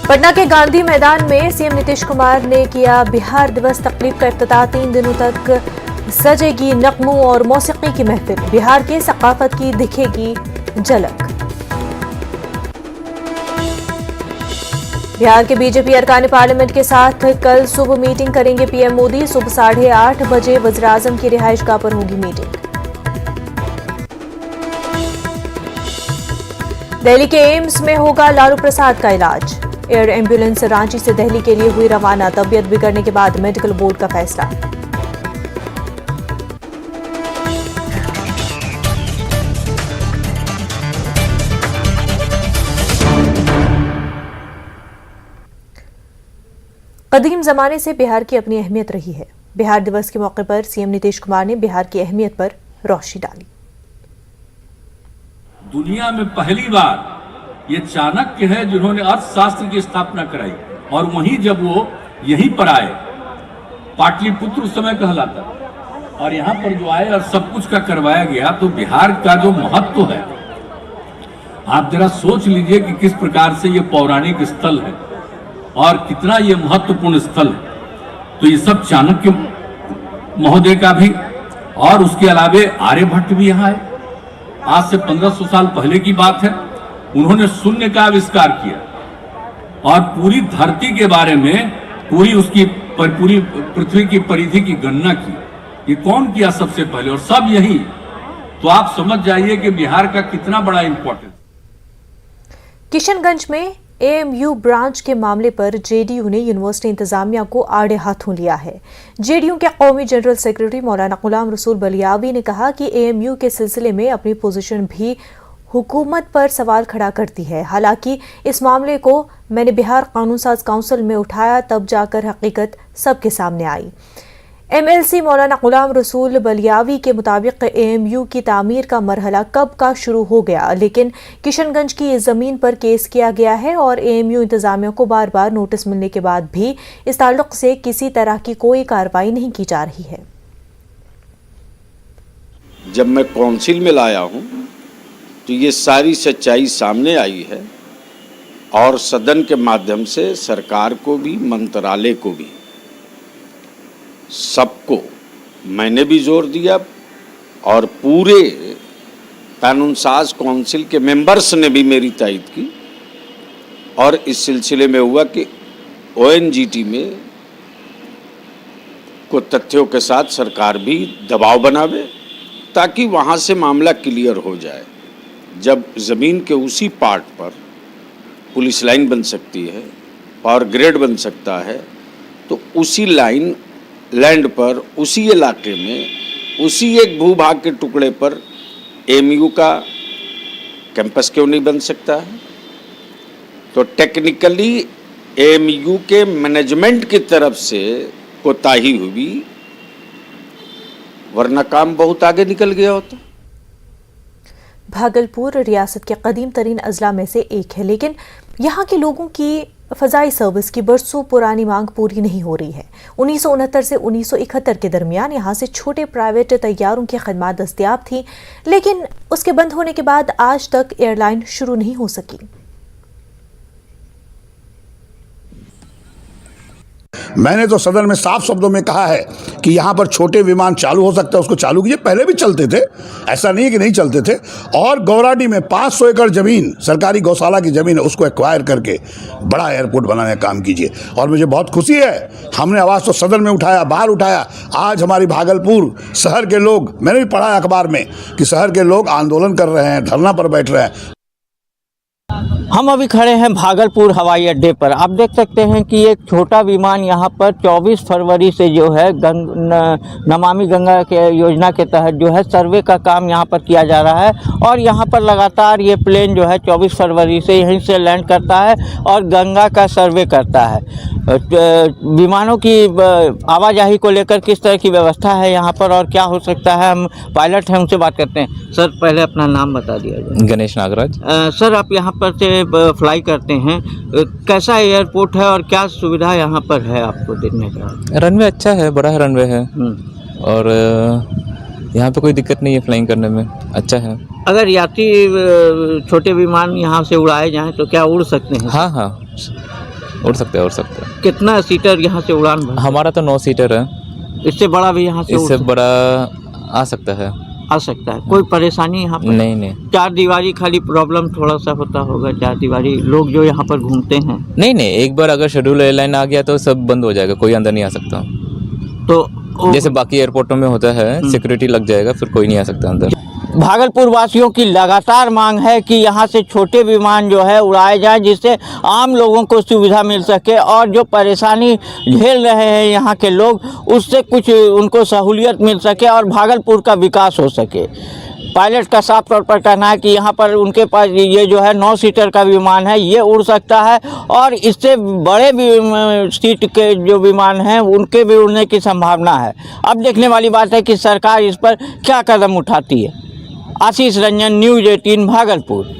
पटना के गांधी मैदान में सीएम नीतीश कुमार ने किया बिहार दिवस तकरीब का इफ्तिताह। 3 दिनों तक सजेगी नगमों और मौसीकी की महफिल, बिहार की सकाफत की दिखेगी झलक। बिहार के बीजेपी अरकान पार्लियामेंट के साथ कल सुबह मीटिंग करेंगे पीएम मोदी। सुबह 8:30 बजे वज़ीर-ए-आज़म की रिहाइशगाह पर होगी मीटिंग। दिल्ली के एम्स में होगा लालू प्रसाद का इलाज। एयर एम्बुलेंस रांची से दिल्ली के लिए हुई रवाना। तबीयत बिगड़ने के बाद मेडिकल बोर्ड का फैसला। कदीम जमाने से बिहार की अपनी अहमियत रही है। बिहार दिवस के मौके पर सीएम नीतीश कुमार ने बिहार की अहमियत पर रोशनी डाली। दुनिया में पहली बार ये चाणक्य है जिन्होंने अर्थशास्त्र की स्थापना कराई, और वहीं जब वो यहीं पर आए, पाटलिपुत्र उस समय कहलाता, और यहाँ पर जो आए और सब कुछ का करवाया गया, तो बिहार का जो महत्व है आप जरा सोच लीजिए कि किस प्रकार से ये पौराणिक स्थल है और कितना ये महत्वपूर्ण स्थल है। तो ये सब चाणक्य महोदय का भी, और उसके अलावे आर्यभट्ट भी यहाँ है। आज से 1500 साल पहले की बात है। उन्होंने शून्य का आविष्कार किया और पूरी धरती के बारे में पूरी पृथ्वी की परिधि की गणना की। ये कौन किया सबसे पहले, और सब यही। तो आप समझ जाइए कि बिहार का कितना बड़ा इंपॉर्टेंस। किशनगंज में एएमयू ब्रांच के मामले पर जेडीयू ने यूनिवर्सिटी इंतजामिया को आड़े हाथों लिया है। जेडीयू के कौमी जनरल सेक्रेटरी मौलाना गुलाम रसूल बलियावी ने कहा कि एएमयू के सिलसिले में अपनी पोजीशन भी हुकूमत पर सवाल खड़ा करती है। हालांकि इस मामले को मैंने बिहार कानून साज काउंसिल में उठाया, तब जाकर हकीकत सबके सामने आई। एमएलसी मौलाना गुलाम रसूल बलियावी के मुताबिक एएमयू की तामीर का मरहला कब का शुरू हो गया, लेकिन किशनगंज की इस जमीन पर केस किया गया है और एएमयू इंतजामिया को बार बार नोटिस मिलने के बाद भी इस ताल्लुक से किसी तरह की कोई कार्रवाई नहीं की जा रही है। जब मैं काउंसिल में लाया हूं तो ये सारी सच्चाई सामने आई है, और सदन के माध्यम से सरकार को भी, मंत्रालय को भी, सबको मैंने भी जोर दिया, और पूरे कानून साज काउंसिल के मेंबर्स ने भी मेरी तायद की। और इस सिलसिले में हुआ कि ओएनजीटी में को तथ्यों के साथ सरकार भी दबाव बनावे ताकि वहाँ से मामला क्लियर हो जाए। जब ज़मीन के उसी पार्ट पर पुलिस लाइन बन सकती है, पावर ग्रिड बन सकता है, तो उसी लैंड पर, उसी इलाके में, उसी एक भूभाग के टुकड़े पर एएमयू का कैंपस क्यों नहीं बन सकता है? तो टेक्निकली एएमयू के मैनेजमेंट की तरफ से कोताही हुई, वरना काम बहुत आगे निकल गया होता। भागलपुर रियासत के कदीम तरीन अजला में से एक है, लेकिन यहाँ के लोगों की फ़ज़ाई सर्विस की बरसों पुरानी मांग पूरी नहीं हो रही है। 1969 से 1971 के दरमियान यहाँ से छोटे प्राइवेट तैयारों की खदमात दस्तयाब थी, लेकिन उसके बंद होने के बाद आज तक एयरलाइन शुरू नहीं हो सकी। मैंने तो सदन में साफ शब्दों में कहा है कि यहाँ पर छोटे विमान चालू हो सकता है, उसको चालू कीजिए। पहले भी चलते थे, ऐसा नहीं है कि नहीं चलते थे। और गौराडी में 500 एकड़ जमीन, सरकारी गौशाला की जमीन है, उसको एक्वायर करके बड़ा एयरपोर्ट बनाने का काम कीजिए। और मुझे बहुत खुशी है, हमने आवाज़ तो सदन में उठाया, बाहर उठाया। आज हमारी भागलपुर शहर के लोग, मैंने भी पढ़ा अखबार में कि शहर के लोग आंदोलन कर रहे हैं, धरना पर बैठ रहे हैं। हम अभी खड़े हैं भागलपुर हवाई अड्डे पर। आप देख सकते हैं कि एक छोटा विमान यहाँ पर 24 फरवरी से जो है नमामि गंगा के योजना के तहत जो है सर्वे का काम यहाँ पर किया जा रहा है, और यहाँ पर लगातार ये प्लेन जो है 24 फरवरी से यहीं से लैंड करता है और गंगा का सर्वे करता है। विमानों की आवाजाही को लेकर किस तरह की व्यवस्था है यहाँ पर और क्या हो सकता है, हम पायलट हैं, उनसे बात करते हैं। सर, पहले अपना नाम बता दिया जाए। गणेश नागराज। सर, आप यहाँ पर से फ्लाई करते हैं, कैसा एयरपोर्ट है और क्या सुविधा यहाँ पर है आपको देखने का? रनवे अच्छा है, बड़ा रनवे है, और यहाँ पे कोई दिक्कत नहीं है फ्लाइंग करने में, अच्छा है। अगर यात्री छोटे विमान यहाँ से उड़ाए जाएं तो क्या उड़ सकते हैं? हाँ हाँ, उड़ सकते हैं, उड़ सकते हैं। कितना सीटर यहाँ से उड़ान भर? हमारा तो 9 सीटर है, इससे बड़ा भी यहाँ से इससे बड़ा आ सकता है। आ सकता है। कोई परेशानी यहाँ पर? नहीं नहीं चार दीवारी खाली प्रॉब्लम थोड़ा सा होता होगा, चार दीवारी लोग जो यहाँ पर घूमते हैं। नहीं नहीं, एक बार अगर शेड्यूल एयरलाइन आ गया तो सब बंद हो जाएगा, कोई अंदर नहीं आ सकता। तो जैसे बाकी एयरपोर्टों में होता है, सिक्योरिटी लग जाएगा, फिर कोई नहीं आ सकता अंदर। भागलपुर वासियों की लगातार मांग है कि यहाँ से छोटे विमान जो है उड़ाए जाएं, जिससे आम लोगों को सुविधा मिल सके और जो परेशानी झेल रहे हैं यहाँ के लोग, उससे कुछ उनको सहूलियत मिल सके और भागलपुर का विकास हो सके। पायलट का साफ तौर पर कहना है कि यहाँ पर उनके पास ये जो है 9 सीटर का विमान है, ये उड़ सकता है और इससे बड़े भी सीट के जो विमान हैं उनके भी उड़ने की संभावना है। अब देखने वाली बात है कि सरकार इस पर क्या कदम उठाती है। आशीष रंजन, न्यूज़ 18 भागलपुर।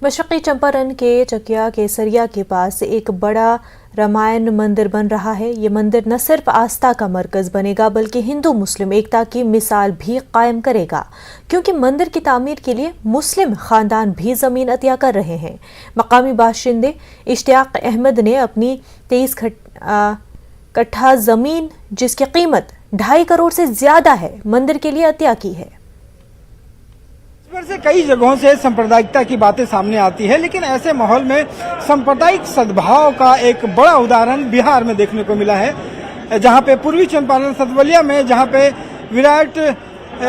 मशरक़ी चंपारण के चकिया केसरिया के पास एक बड़ा रामायण मंदिर बन रहा है। ये मंदिर न सिर्फ आस्था का मरकज बनेगा बल्कि हिंदू मुस्लिम एकता की मिसाल भी कायम करेगा, क्योंकि मंदिर की तामीर के लिए मुस्लिम खानदान भी ज़मीन अतिया कर रहे हैं। मकामी बाशिंदे इश्तियाक अहमद ने अपनी 23 कट्ठा ज़मीन, जिसकी कीमत 2.5 करोड़ से ज़्यादा है, मंदिर के लिए अतिया की है। से कई जगहों से सांप्रदायिकता की बातें सामने आती है, लेकिन ऐसे माहौल में सांप्रदायिक सद्भाव का एक बड़ा उदाहरण बिहार में देखने को मिला है, जहां पे पूर्वी चंपारण सतवलिया में जहां पे विराट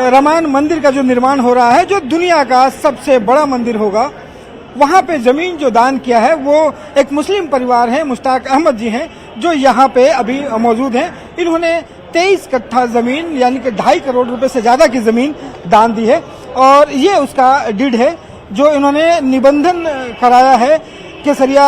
रामायण मंदिर का जो निर्माण हो रहा है, जो दुनिया का सबसे बड़ा मंदिर होगा, वहां पे जमीन जो दान किया है वो एक मुस्लिम परिवार है, मुश्ताक अहमद जी हैं, जो यहाँ पे अभी मौजूद हैं। इन्होंने 23 कट्ठा जमीन यानी कि 2.5 करोड़ रुपए से ज्यादा की जमीन दान दी है और ये उसका डीड है जो इन्होंने निबंधन कराया है केसरिया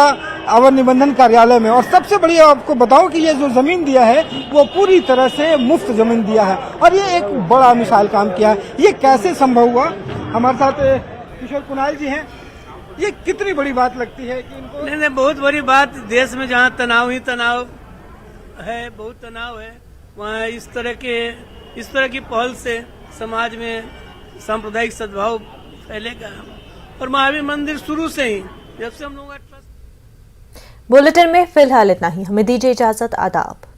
अवर निबंधन कार्यालय में। और सबसे बढ़िया आपको बताऊं कि ये जो जमीन दिया है वो पूरी तरह से मुफ्त जमीन दिया है और ये एक बड़ा मिसाल काम किया है। ये कैसे संभव हुआ? हमारे साथ किशोर कुणाल जी हैं। ये कितनी बड़ी बात लगती है कि इनको? नहीं, बहुत बड़ी बात। देश में जहाँ तनाव ही तनाव है, बहुत तनाव है, वहाँ इस तरह की पहल से समाज में सांप्रदायिक सद्भाव फैलेगा। और महावीर मंदिर शुरू से ही, जब से हम लोगों का ट्रस्ट। बुलेटिन में फिलहाल इतना ही। हमें दीजिए इजाजत। आदाब।